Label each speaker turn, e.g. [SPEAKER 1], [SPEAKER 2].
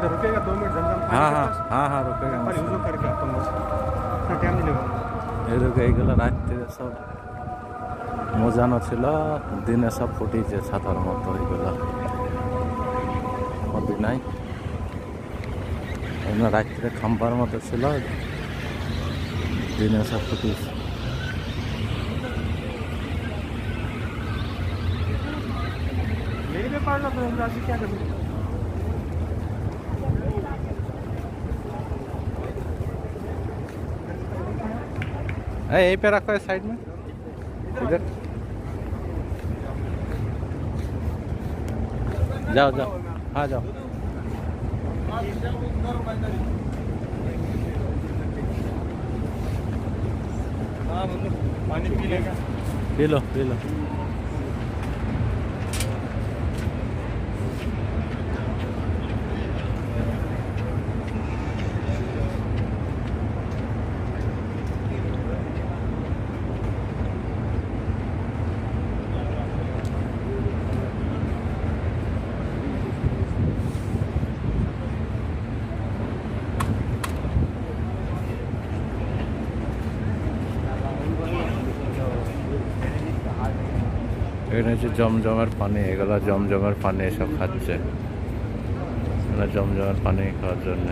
[SPEAKER 1] इधर रुकेगा 2 मिनट जमजम पानी
[SPEAKER 2] हाँ
[SPEAKER 1] के
[SPEAKER 2] हाँ
[SPEAKER 1] पास
[SPEAKER 2] हाँ हाँ रुकेगा
[SPEAKER 1] और यूज़ करके आता हूँ बस इतना टाइम नहीं लगेगा
[SPEAKER 2] এরকম এইগুলো রাত থেকে সব মোজানো ছিল, দিনে সব ফুটিছে ছাতার মতো এইগুলো নদী নাই, এগুলো রাত্রে খাম্বার মতো ছিল, দিনে সব ফুটিছে।
[SPEAKER 1] मेरे पे पढ़ना तो हम राशि क्या करें
[SPEAKER 2] यहीं पे रखो है साइड में इधर, जाओ जाओ, हाँ जाओ।
[SPEAKER 1] पानी पी लेगा
[SPEAKER 2] पी लो पी लो। এখানে হচ্ছে জমজমের পানি, এগুলা জমজমের পানি এসব খাচ্ছে, জমজমের পানি খাওয়ার জন্য।